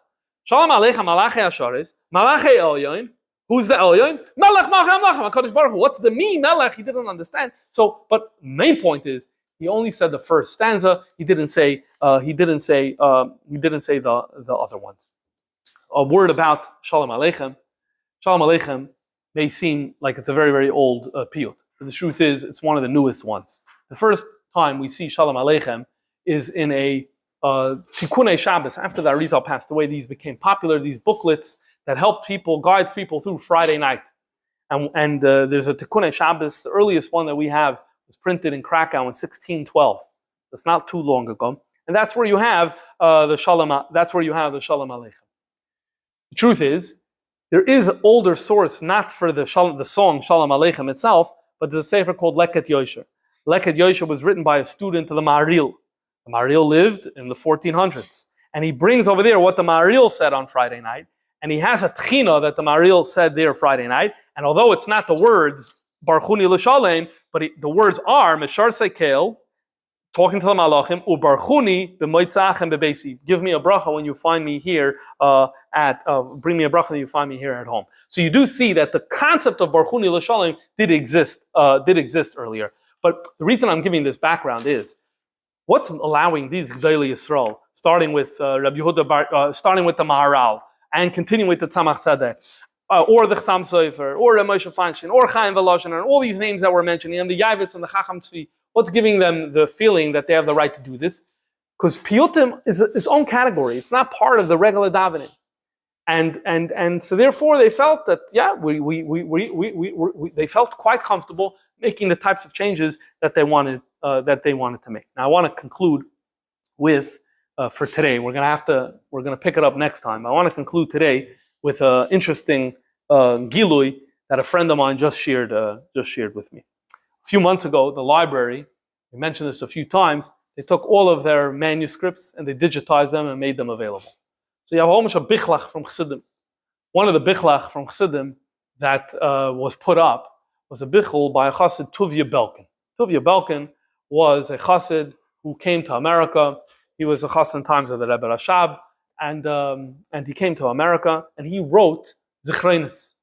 Shalom Aleichem, Malachei Ashares, Malachei Elyoin. Who's the Elyoin? Melech Malchei Alachem HaKadosh Baruch Hu. What's the mi Melech? He didn't understand. So, but the main point is, he only said the first stanza. He didn't say the other ones. A word about Shalom Aleichem. Shalom Aleichem may seem like it's a very, very old piyut, but the truth is it's one of the newest ones. The first time we see Shalom Aleichem is in a Tikkunei Shabbos. After the Arizal passed away, these became popular, these booklets that help people, guide people through Friday night. And there's a Tikkunei Shabbos. The earliest one that we have was printed in Krakow in 1612. That's not too long ago. And that's where you have the Shalom Aleichem. The truth is, there is an older source, not for the song Shalom Aleichem itself, but there's a sefer called Leket Yosher. Leket Yosher was written by a student of the Maharil. The Maharil lived in the 1400s. And he brings over there what the Maharil said on Friday night. And he has a tchina that the Maharil said there Friday night. And although it's not the words Barchuni l'Shalom, but the words are Meshar Sekel, talking to the Malachim, Ubarchuni b'moitzachem bebeisi. Give me a bracha when you find me here bring me a bracha when you find me here at home. So you do see that the concept of Barchuni l'Shalom did exist earlier. But the reason I'm giving this background is what's allowing these G'dayli Yisrael, starting with Rabbi Yehuda, starting with the Maharal and continuing with the Tzemach Tzedek, or the Chassam Sofer, or Moshe Feinstein, or Chaim Volozhin, and all these names that we're mentioning, and the Yavitz and the Chacham Tzvi. What's giving them the feeling that they have the right to do this? Because piyutim is its own category. It's not part of the regular davening, and so therefore they felt that they felt quite comfortable making the types of changes that they wanted to make. Now I want to conclude with for today. We're gonna pick it up next time. I want to conclude today with an interesting gilui that a friend of mine just shared with me. A few months ago, the library, we mentioned this a few times, they took all of their manuscripts and they digitized them and made them available. So you have almost a bichlach from Chassidim. One of the bichlach from Chassidim that was put up was a bichul by a chassid, Tuvia Belkin. Tuvia Belkin was a chassid who came to America. He was a chassid in times of the Rebbe Rashab, and he came to America and he wrote Zichrenis.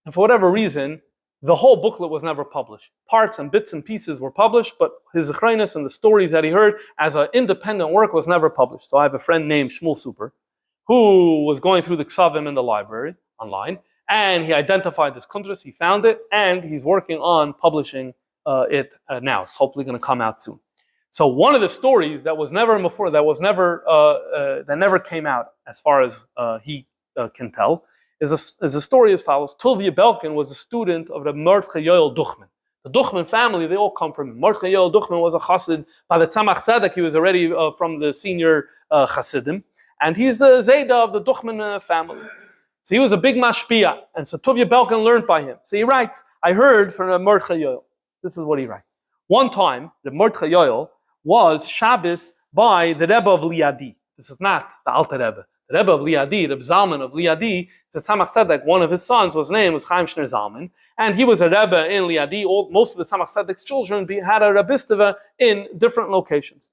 And for whatever reason, the whole booklet was never published. Parts and bits and pieces were published, but his Zichrenis and the stories that he heard as an independent work was never published. So I have a friend named Shmuel Super, who was going through the Ksavim in the library online, and he identified this kuntras, he found it, and he's working on publishing it now. It's hopefully going to come out soon. So one of the stories that was never before, that never came out, as far as he can tell, is a story as follows. Tuvia Belkin was a student of the Mordechai Yoel Duchman. The Duchman family, they all come from him. Mordechai Yoel Duchman was a chassid. By the Tzemach Tzedek, he was already from the senior chassidim. And he's the Zayda of the Duchman family. So he was a big mashpia. And so Tuvia Belkin learned by him. So he writes, I heard from the Mordechai Yoel. This is what he writes. One time, the Mordechai Yoel was Shabbos by the Rebbe of Liadi. This is not the Alter Rebbe. The Rebbe of Liadi, the Zalman of Liadi, the Tzemach Tzedek, one of his sons, was named Chaim Shner Zalman, and he was a Rebbe in Liadi. Most of the Tzemach Tzedek's children had a Rebisteva in different locations.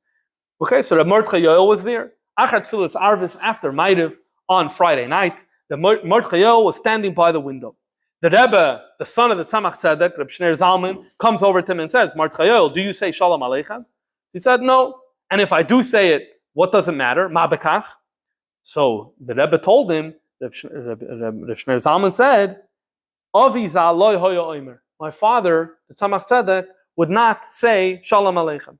Okay, so the Mordechai Yoel was there. Achat Tfilas Arvis, after Ma'ariv on Friday night, the Mordechai Yoel was standing by the window. The Rebbe, the son of the Tzemach Tzedek, Reb Shner Zalman, comes over to him and says, Mordechai Yoel, do you say Shalom Aleichem? He said, no. And if I do say it, what does it matter? Ma bekach? So the Rebbe told him, Reb Shner Zalman said, Avi zal lo hoya oimer. My father, the Tzemach Tzedek, would not say Shalom Aleichem,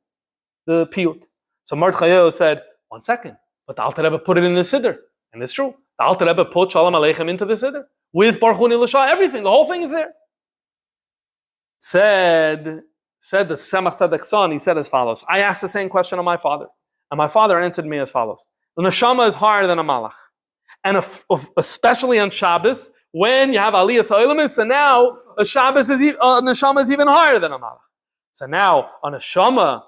the piyut. So Mordechai Yoel said, 1 second, but the Alter Rebbe put it in the Siddur. And it's true. The Alter Rebbe put Shalom Aleichem into the Siddur. With Baruch Hu L'Shah, everything, the whole thing is there. Said the Tzemach Tzedek's son, he said as follows, I asked the same question of my father. And my father answered me as follows. The neshama is higher than a malach. And especially on Shabbos, when you have Aliyas HaOlamis, and now a neshama is even higher than a malach. So now, a neshama,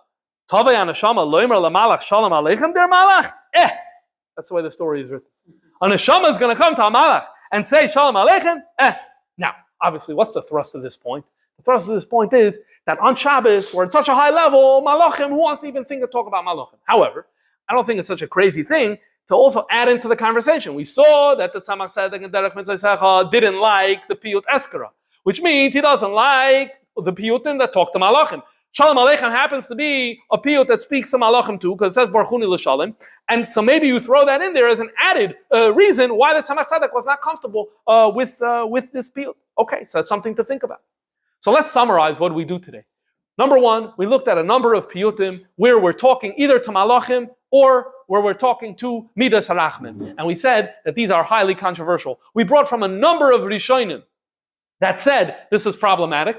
Tavei a neshama, loimer lamalach, shalom aleichem der malach? That's the way the story is written. A neshama is going to come to a malach and say shalom aleichem? Now, obviously, what's the thrust of this point? The thrust of this point is that on Shabbos, we're at such a high level, malachim, who wants to even think or talk about malachim? However, I don't think it's such a crazy thing to also add into the conversation. We saw that the Tzemach Tzedek and Derech Mitzvah Secha didn't like the Piyut Eskara, which means he doesn't like the Piyutim that talk to malachim. Shalom Aleichem happens to be a piyut that speaks to malachim too, because it says Baruch Hu L'Shalom, and so maybe you throw that in there as an added reason why the Tzemach Tzedek was not comfortable with this piyut. Okay, so that's something to think about. So let's summarize what we do today. Number one, we looked at a number of piyutim where we're talking either to malachim or where we're talking to Midas Harachman. And we said that these are highly controversial. We brought from a number of Rishonim that said this is problematic,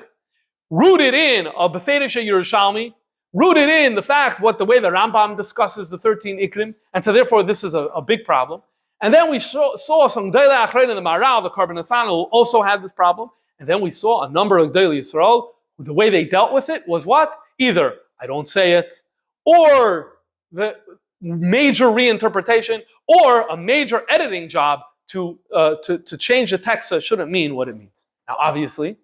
rooted in a Befeirish Yerushalmi, rooted in the fact the way the Rambam discusses the 13 Ikrim, and so therefore this is a big problem. And then we saw some Gdei Achrein in the Maral, the Karban Hassan, who also had this problem. And then we saw a number of Gdei Yisrael. The way they dealt with it was what? Either I don't say it, or the major reinterpretation, or a major editing job to change the text so it shouldn't mean what it means. Now, obviously,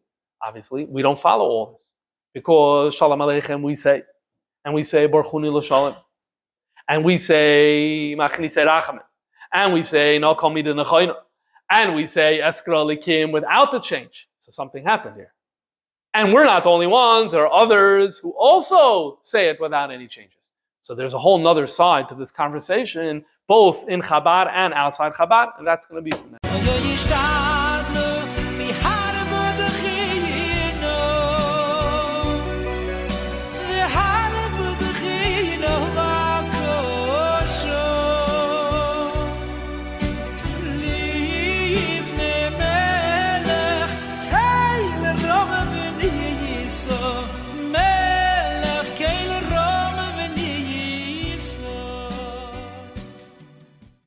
we don't follow all this, because Shalom Aleichem we say, and we say Baruch Hu L'Shalom, and we say Machnisei Rachamim, and we say No Kol Midah Nechoina, and we say Eskra Likim without the change. So something happened here. And we're not the only ones. There are others who also say it without any changes. So there's a whole nother side to this conversation, both in Chabad and outside Chabad, and that's going to be from that.